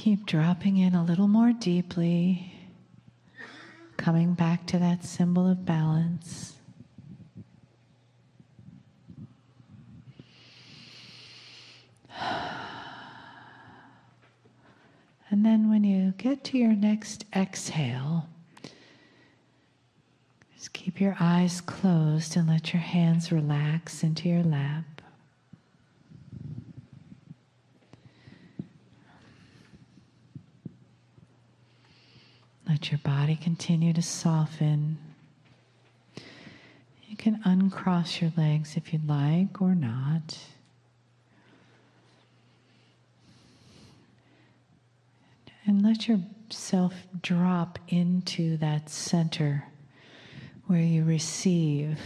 Keep dropping in a little more deeply, coming back to that symbol of balance. And then when you get to your next exhale, just keep your eyes closed and let your hands relax into your lap. Let your body continue to soften. You can uncross your legs if you'd like or not. And let yourself drop into that center where you receive.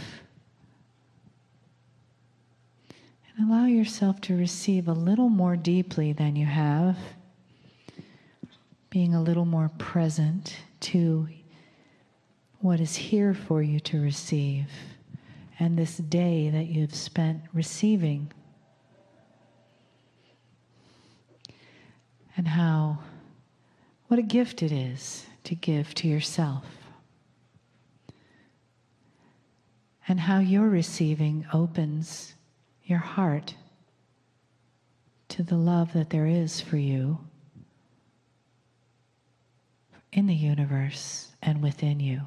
And allow yourself to receive a little more deeply than you have, being a little more present to what is here for you to receive, and this day that you've spent receiving, and what a gift it is to give to yourself, and how your receiving opens your heart to the love that there is for you in the universe and within you.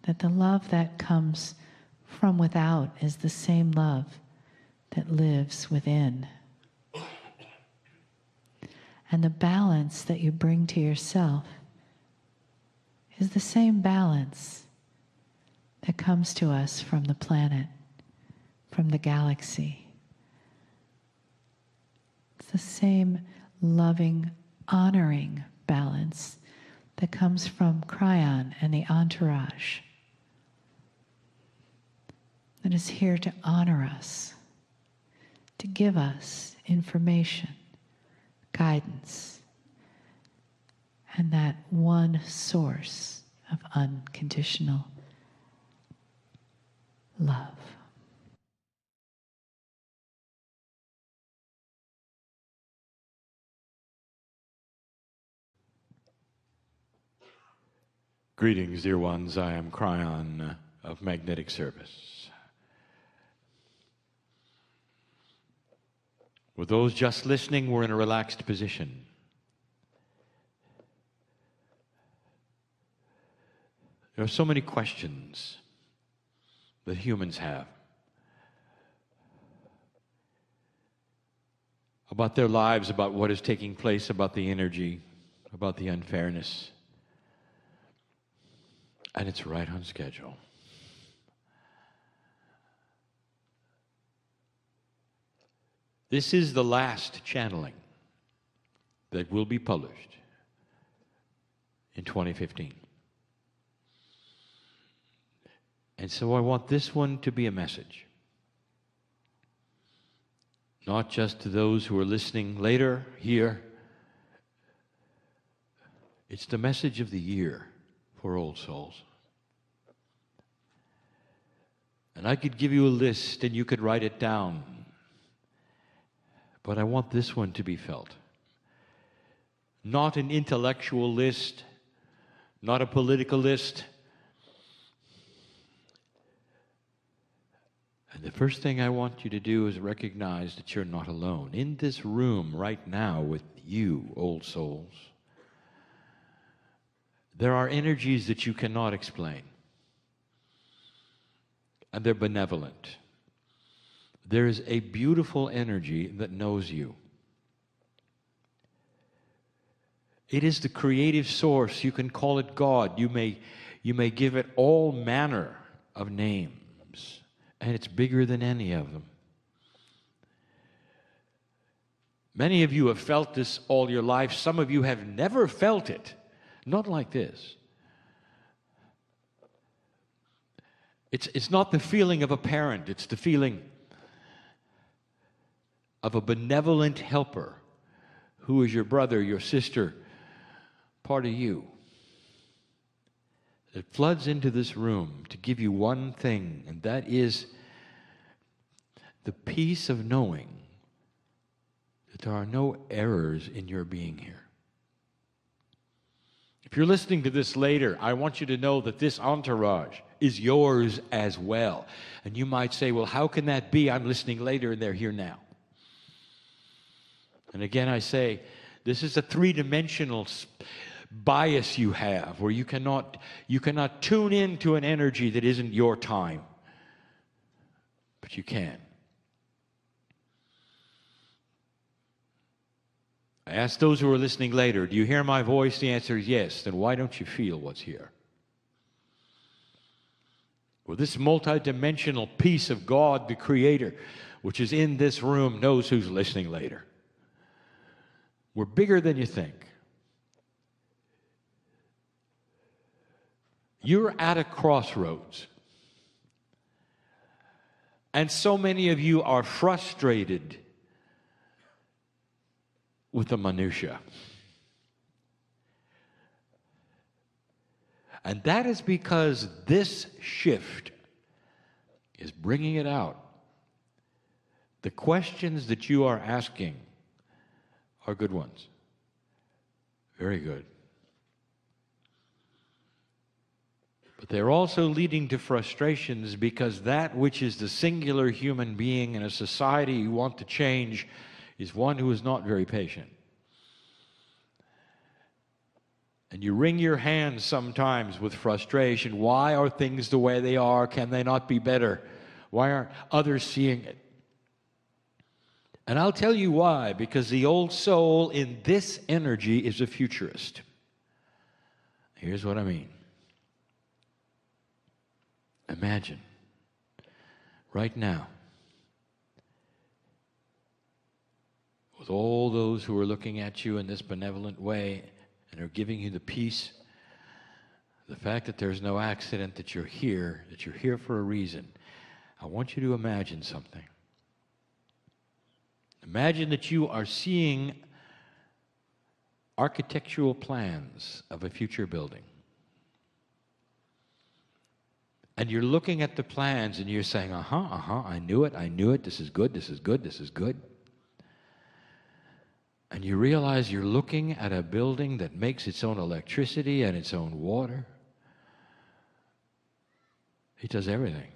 That the love that comes from without is the same love that lives within. And the balance that you bring to yourself is the same balance that comes to us from the planet, from the galaxy. It's the same loving, honoring balance that comes from Kryon and the entourage, that is here to honor us, to give us information, guidance, and that one source of unconditional love. Greetings, dear ones. I am Kryon of Magnetic Service. With those just listening, we're in a relaxed position. There are so many questions that humans have about their lives, about what is taking place, about the energy, about the unfairness. And it's right on schedule. This is the last channeling that will be published in 2015. And so I want this one to be a message, not just to those who are listening later here. It's the message of the year for old souls. And I could give you a list and you could write it down, but I want this one to be felt. Not an intellectual list, not a political list. And the first thing I want you to do is recognize that you're not alone. In this room right now with you, old souls, there are energies that you cannot explain. And they're benevolent. There is a beautiful energy that knows you. It is the creative source. You can call it God. You may give it all manner of names. And it's bigger than any of them. Many of you have felt this all your life. Some of you have never felt it. Not like this. It's not the feeling of a parent. It's the feeling of a benevolent helper who is your brother, your sister, part of you. It floods into this room to give you one thing, and that is the peace of knowing that There are no errors in your being here. If you're listening to this later, I want you to know that this entourage is yours as well. And you might say, well, how can that be? I'm listening later and they're here now. And again, I say, this is a three-dimensional bias you have where you cannot tune into an energy that isn't your time. But you can. I ask those who are listening later, do you hear my voice? The answer is yes. Then why don't you feel what's here? Well, this multidimensional piece of God, the Creator, which is in this room, knows who's listening later. We're bigger than you think. You're at a crossroads. And so many of you are frustrated with the minutia. And that is because this shift is bringing it out. The questions that you are asking are good ones. Very good. But they're also leading to frustrations because that which is the singular human being in a society you want to change is one who is not very patient. And you wring your hands sometimes with frustration. Why are things the way they are? Can they not be better? Why aren't others seeing it? And I'll tell you why. Because the old soul in this energy is a futurist. Here's what I mean. Imagine, right now, with all those who are looking at you in this benevolent way and are giving you the peace, the fact that there's no accident, that you're here for a reason. I want you to imagine something. Imagine that you are seeing architectural plans of a future building. And you're looking at the plans and you're saying, I knew it, this is good, this is good, this is good. And you realize you're looking at a building that makes its own electricity and its own water. It does everything.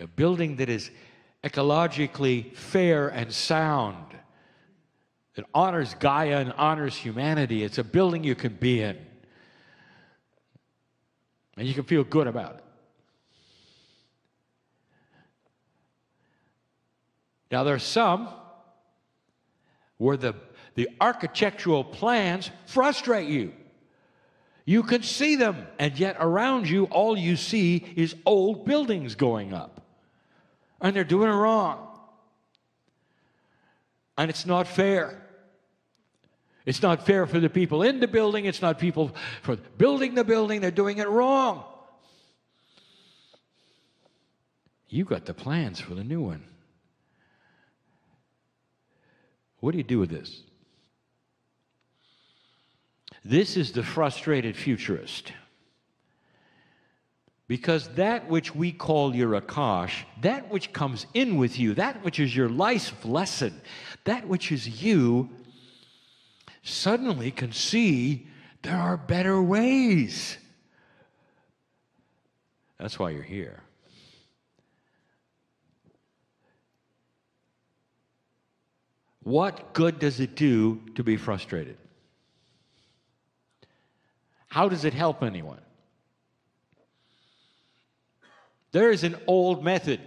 A building that is ecologically fair and sound, that honors Gaia and honors humanity. It's a building you can be in. And you can feel good about it. Now, there are some where the architectural plans frustrate you. You can see them, and yet around you, all you see is old buildings going up. And they're doing it wrong. And it's not fair. It's not fair for the people in the building. It's not people for building the building. They're doing it wrong. You got the plans for the new one. What do you do with this? This is the frustrated futurist. Because that which we call your Akash, that which comes in with you, that which is your life lesson, that which is you, suddenly can see there are better ways. That's why you're here. What good does it do to be frustrated? How does it help anyone? There is an old method.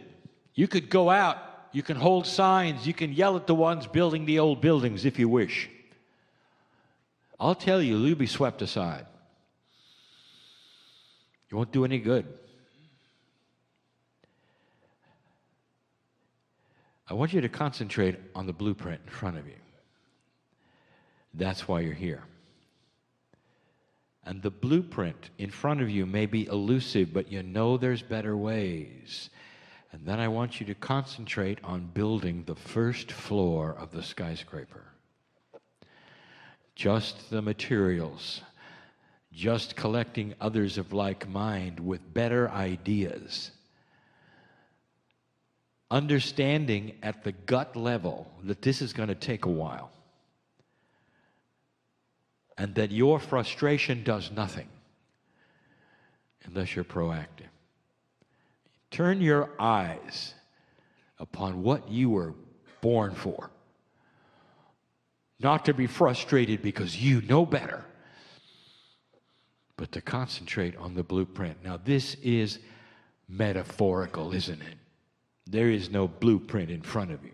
You could go out, you can hold signs, you can yell at the ones building the old buildings if you wish. I'll tell you, you'll be swept aside. You won't do any good. I want you to concentrate on the blueprint in front of you. That's why you're here. And the blueprint in front of you may be elusive, but you know there's better ways. And then I want you to concentrate on building the first floor of the skyscraper. Just the materials, just collecting others of like mind with better ideas. understanding at the gut level that this is going to take a while, and that your frustration does nothing unless you're proactive. Turn your eyes upon what you were born for. Not to be frustrated because you know better, but to concentrate on the blueprint. Now, this is metaphorical, isn't it? There is no blueprint in front of you.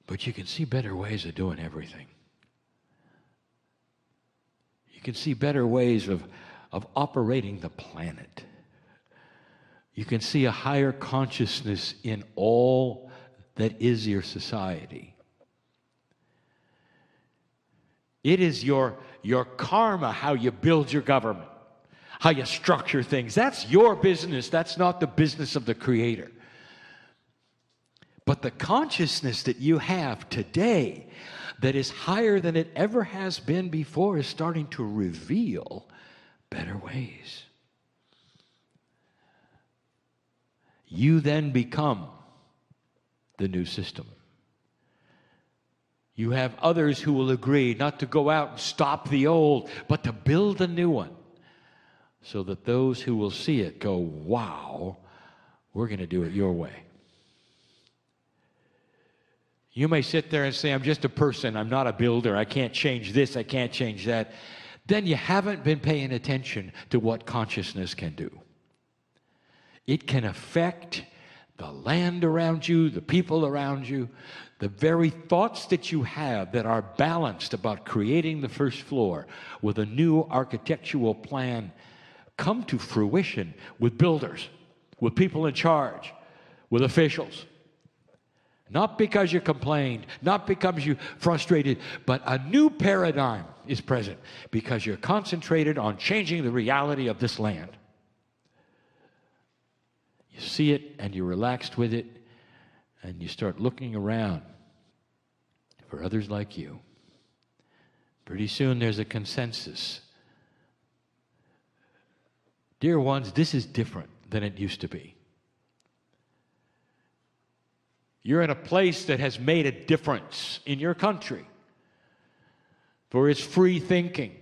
But you can see better ways of doing everything. You can see better ways of operating the planet. You can see a higher consciousness in all that is your society. It is your karma, how you build your government, how you structure things. That's your business. That's not the business of the Creator. But the consciousness that you have today that is higher than it ever has been before is starting to reveal better ways. You then become the new system. You have others who will agree not to go out and stop the old, but to build a new one, so that those who will see it go, wow, we're going to do it your way. You may sit there and say, I'm just a person, I'm not a builder, I can't change this, I can't change that. Then you haven't been paying attention to what consciousness can do. It can affect the land around you, the people around you, the very thoughts that you have that are balanced about creating the first floor with a new architectural plan come to fruition with builders, with people in charge, with officials. Not because you complained, not because you're frustrated, but a new paradigm is present because you're concentrated on changing the reality of this land. You see it and you're relaxed with it, and you start looking around for others like you. Pretty soon there's a consensus. Dear ones, this is different than it used to be. You're in a place that has made a difference in your country for its free thinking.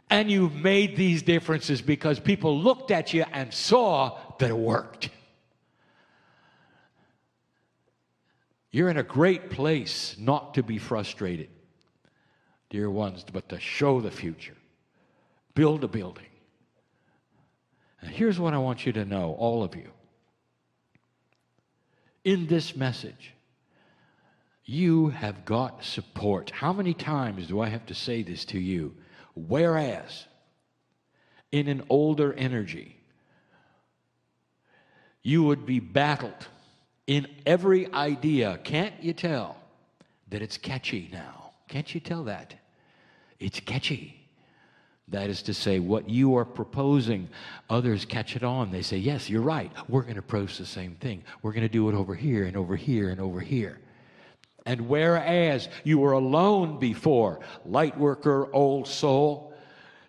And you've made these differences because people looked at you and saw that it worked. You're in a great place not to be frustrated, dear ones, but to show the future. Build a building. And here's what I want you to know, all of you. In this message, you have got support. How many times do I have to say this to you? Whereas, in an older energy, you would be battled in every idea. Can't you tell that it's catchy now? Can't you tell that? It's catchy. That is to say, what you are proposing, others catch it on. They say, yes, you're right. We're going to propose the same thing. We're going to do it over here and over here and over here. And whereas you were alone before, light worker, old soul,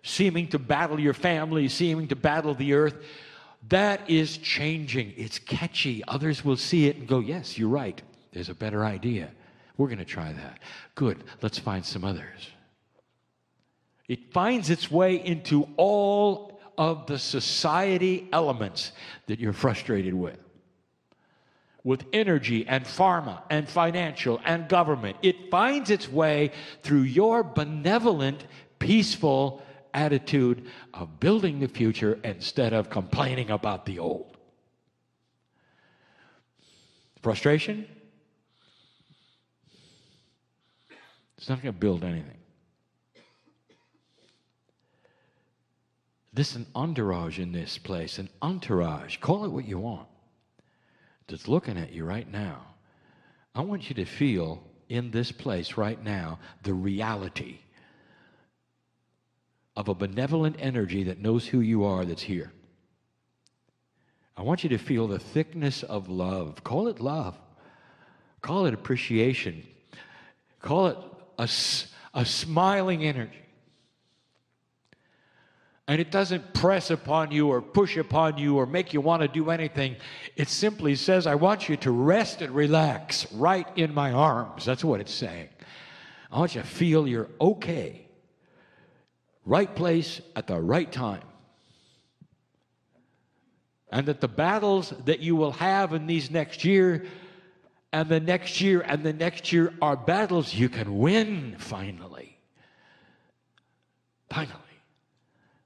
seeming to battle your family, seeming to battle the earth, that is changing. It's catchy. Others will see it and go, yes, you're right. There's a better idea. We're going to try that. Good. Let's find some others. It finds its way into all of the society elements that you're frustrated with energy and pharma and financial and government. It finds its way through your benevolent, peaceful attitude of building the future instead of complaining about the old. Frustration? It's not going to build anything. There's an entourage in this place, an entourage. Call it what you want. That's looking at you right now. I want you to feel in this place right now the reality of a benevolent energy that knows who you are that's here. I want you to feel the thickness of love. Call it love. Call it appreciation. Call it a smiling energy. And it doesn't press upon you or push upon you or make you want to do anything. It simply says, I want you to rest and relax right in my arms. That's what it's saying. I want you to feel you're okay. Right place at the right time. And that the battles that you will have in these next year and the next year and the next year are battles you can win finally. Finally.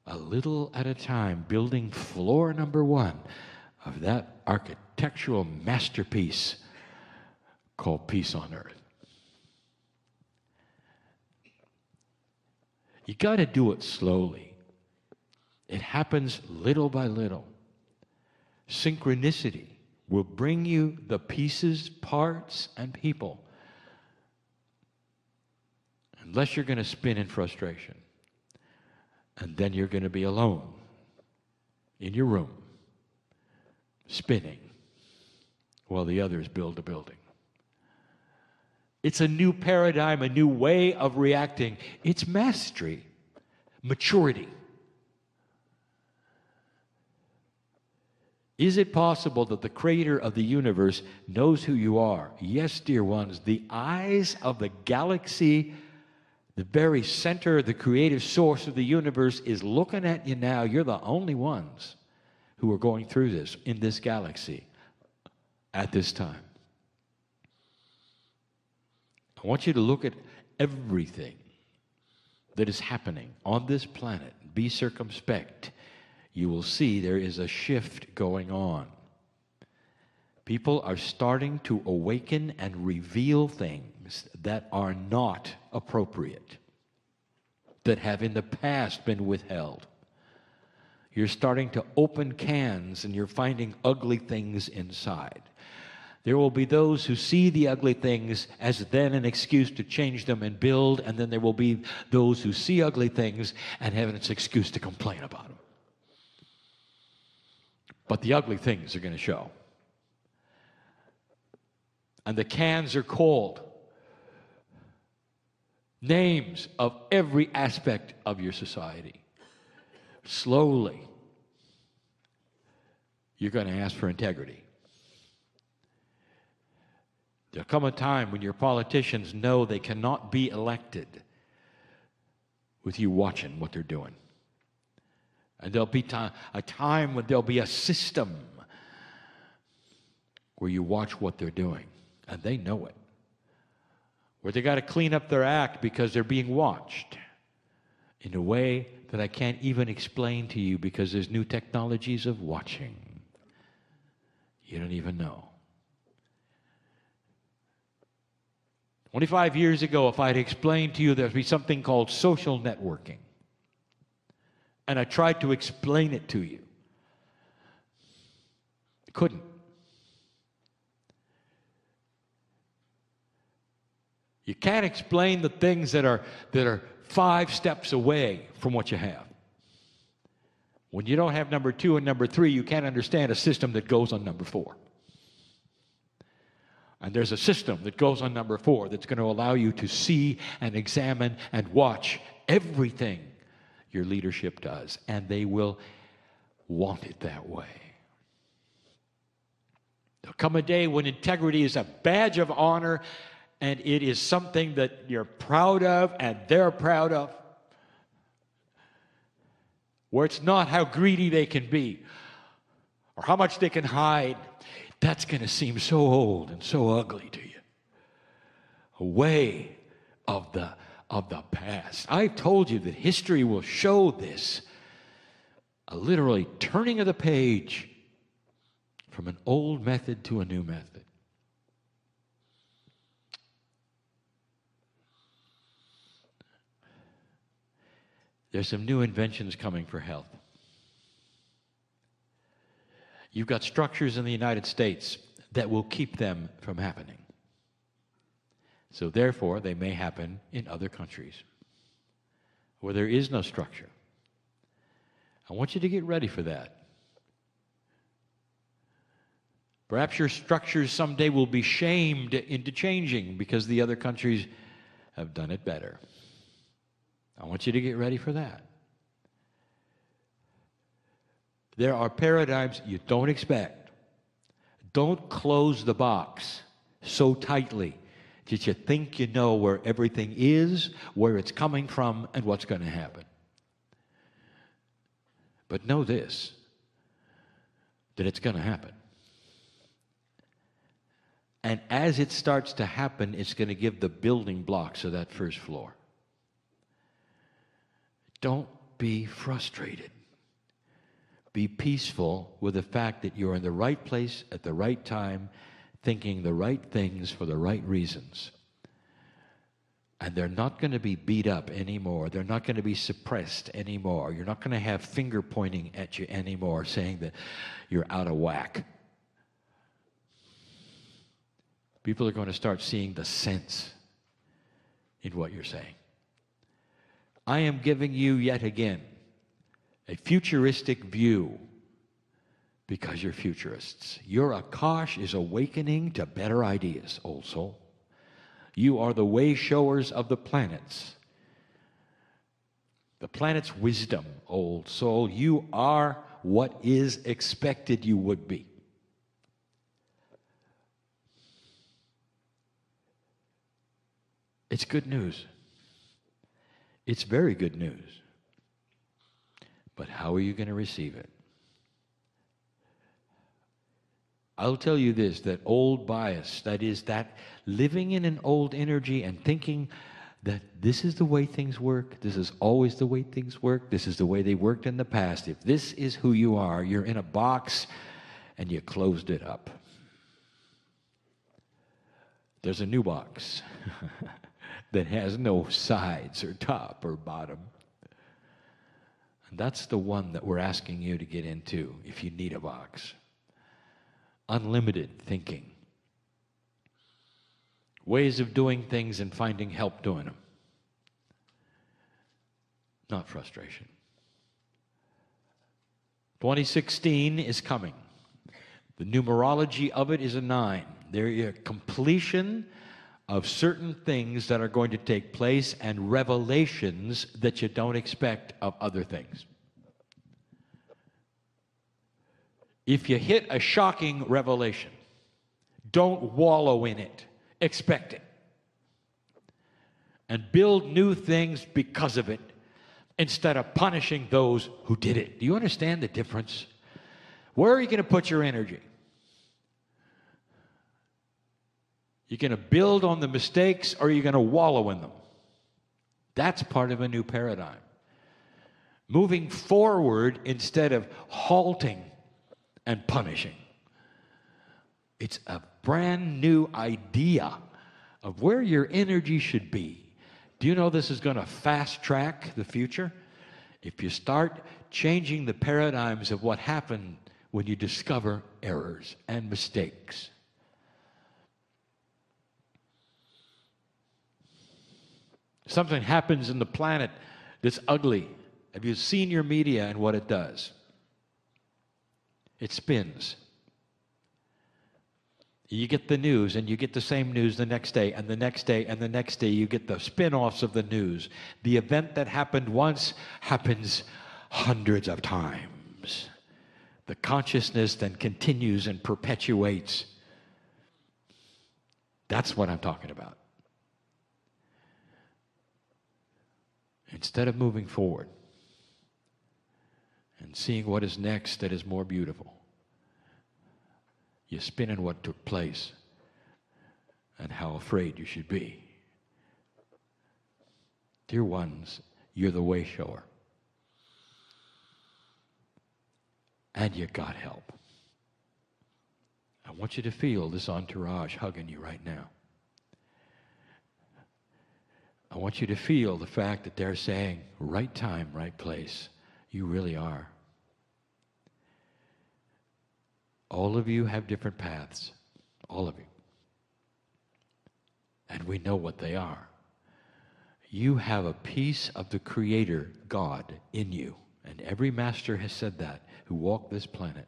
A little at a time, building floor number 1 of that architectural masterpiece called Peace on Earth. You got to do it slowly. It happens little by little. Synchronicity will bring you the pieces, parts, and people. Unless you're going to spin in frustration. And then you're going to be alone in your room, spinning, while the others build a building. It's a new paradigm, a new way of reacting. It's mastery, maturity. Is it possible that the creator of the universe knows who you are? Yes, dear ones, the eyes of the galaxy, the very center, the creative source of the universe is looking at you now. You're the only ones who are going through this in this galaxy at this time. I want you to look at everything that is happening on this planet. Be circumspect. You will see there is a shift going on. People are starting to awaken and reveal things that are not appropriate, that have in the past been withheld. You're starting to open cans and you're finding ugly things inside. There will be those who see the ugly things as then an excuse to change them and build, and then there will be those who see ugly things and have an excuse to complain about them. But the ugly things are going to show. And the cans are cold. Names of every aspect of your society. Slowly, you're going to ask for integrity. There'll come a time when your politicians know they cannot be elected with you watching what they're doing. And there'll be a time when there'll be a system where you watch what they're doing. And they know it. Where they got to clean up their act because they're being watched in a way that I can't even explain to you because there's new technologies of watching. You don't even know. 25 years ago, if I'd explained to you there'd be something called social networking, and I tried to explain it to you, I couldn't. You can't explain the things that are 5 steps away from what you have. When you don't have number 2 and number 3, you can't understand a system that goes on number 4. And there's a system that goes on number 4 that's going to allow you to see and examine and watch everything your leadership does. And they will want it that way. There'll come a day when integrity is a badge of honor and it is something that you're proud of and they're proud of. Where it's not how greedy they can be or how much they can hide. That's going to seem so old and so ugly to you. A way of the past. I've told you that history will show this. A literally turning of the page from an old method to a new method. There's some new inventions coming for health. You've got structures in the United States that will keep them from happening. So therefore, they may happen in other countries where there is no structure. I want you to get ready for that. Perhaps your structures someday will be shamed into changing because the other countries have done it better. I want you to get ready for that. There are paradigms you don't expect. Don't close the box so tightly that you think you know where everything is, where it's coming from, and what's going to happen. But know this, that it's going to happen. And as it starts to happen, it's going to give the building blocks of that first floor. Don't be frustrated. Be peaceful with the fact that you're in the right place at the right time, thinking the right things for the right reasons. And they're not going to be beat up anymore. They're not going to be suppressed anymore. You're not going to have finger pointing at you anymore saying that you're out of whack. People are going to start seeing the sense in what you're saying. I am giving you yet again a futuristic view because you're futurists. Your Akash is awakening to better ideas, old soul. You are the way showers of the planets. The planet's wisdom, old soul. You are what is expected you would be. It's good news. It's very good news. But how are you going to receive it? I'll tell you this, that old bias, that is that living in an old energy and thinking that this is the way things work, this is always the way things work, this is the way they worked in the past. If this is who you are, you're in a box and you closed it up. There's a new box that has no sides or top or bottom. And that's the one that we're asking you to get into if you need a box. Unlimited thinking. Ways of doing things and finding help doing them. Not frustration. 2016 is coming. The numerology of it is a 9. There is a completion of certain things that are going to take place and revelations that you don't expect of other things. If you hit a shocking revelation, don't wallow in it. Expect it. And build new things because of it instead of punishing those who did it. Do you understand the difference? Where are you going to put your energy? You're going to build on the mistakes or you're going to wallow in them. That's part of a new paradigm. Moving forward instead of halting and punishing. It's a brand new idea of where your energy should be. Do you know this is going to fast track the future? If you start changing the paradigms of what happened when you discover errors and mistakes. Something happens in the planet that's ugly. Have you seen your media and what it does? It spins. You get the news, and you get the same news the next day, and the next day, and the next day. You get the spin-offs of the news. The event that happened once happens hundreds of times. The consciousness then continues and perpetuates. That's what I'm talking about. Instead of moving forward and seeing what is next that is more beautiful, you spin in what took place and how afraid you should be. Dear ones, you're the way shower. And you got help. I want you to feel this entourage hugging you right now. I want you to feel the fact that they're saying, right time, right place. You really are. All of you have different paths. All of you. And we know what they are. You have a piece of the Creator, God, in you. And every master has said that who walked this planet.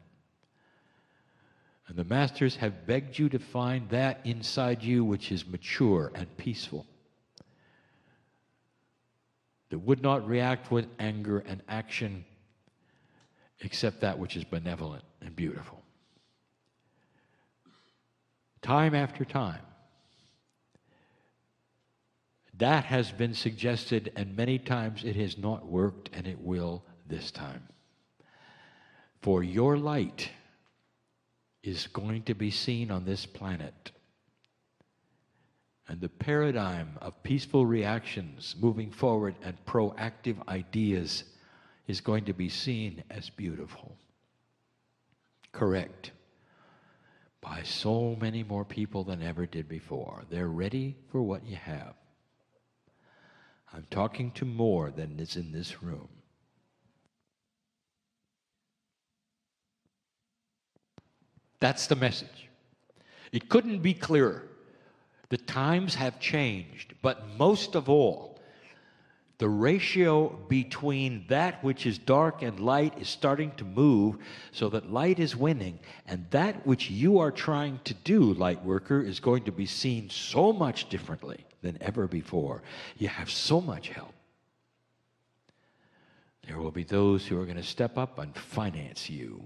And the masters have begged you to find that inside you which is mature and peaceful. That would not react with anger and action except that which is benevolent and beautiful. Time after time, that has been suggested, and many times it has not worked, and it will this time. For your light is going to be seen on this planet. And the paradigm of peaceful reactions moving forward and proactive ideas is going to be seen as beautiful. Correct. By so many more people than ever did before. They're ready for what you have. I'm talking to more than is in this room. That's the message. It couldn't be clearer. The times have changed, but most of all, the ratio between that which is dark and light is starting to move so that light is winning, and that which you are trying to do, light worker, is going to be seen so much differently than ever before. You have so much help. There will be those who are going to step up and finance you.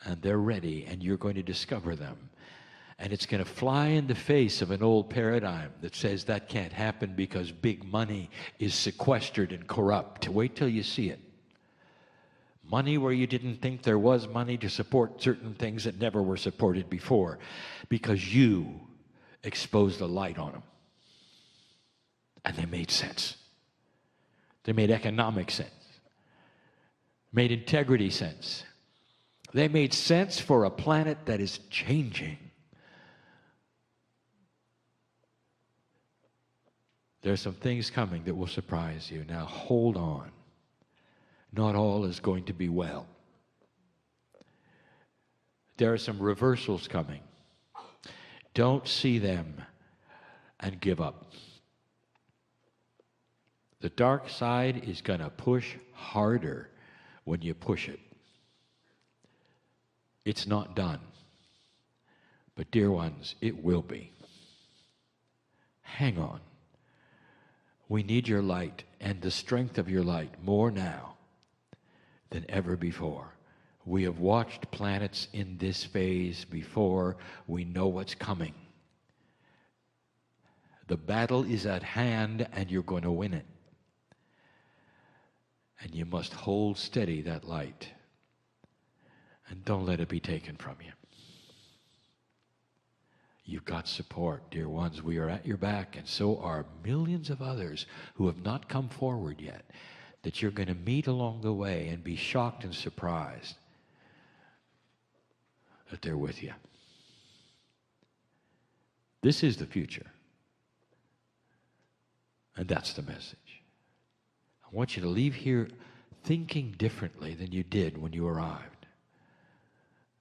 And they're ready, and you're going to discover them. And it's going to fly in the face of an old paradigm that says that can't happen because big money is sequestered and corrupt. Wait till you see it. Money where you didn't think there was money to support certain things that never were supported before because you exposed a light on them. And they made sense. They made economic sense. Made integrity sense. They made sense for a planet that is changing. There are some things coming that will surprise you. Now hold on. Not all is going to be well. There are some reversals coming. Don't see them and give up. The dark side is going to push harder when you push it. It's not done. But dear ones, it will be. Hang on. We need your light and the strength of your light more now than ever before. We have watched planets in this phase before. We know what's coming. The battle is at hand and you're going to win it. And you must hold steady that light. And don't let it be taken from you. You've got support, dear ones. We are at your back, and so are millions of others who have not come forward yet, that you're going to meet along the way and be shocked and surprised that they're with you. This is the future. And that's the message. I want you to leave here thinking differently than you did when you arrived.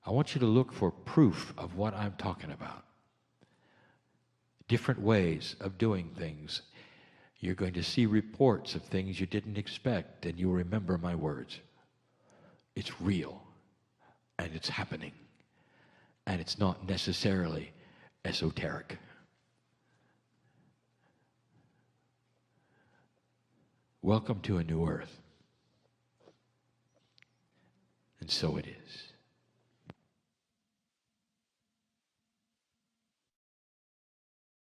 I want you to look for proof of what I'm talking about. Different ways of doing things. You're going to see reports of things you didn't expect, and you'll remember my words. It's real, and it's happening, and it's not necessarily esoteric. Welcome to a new earth. And so it is.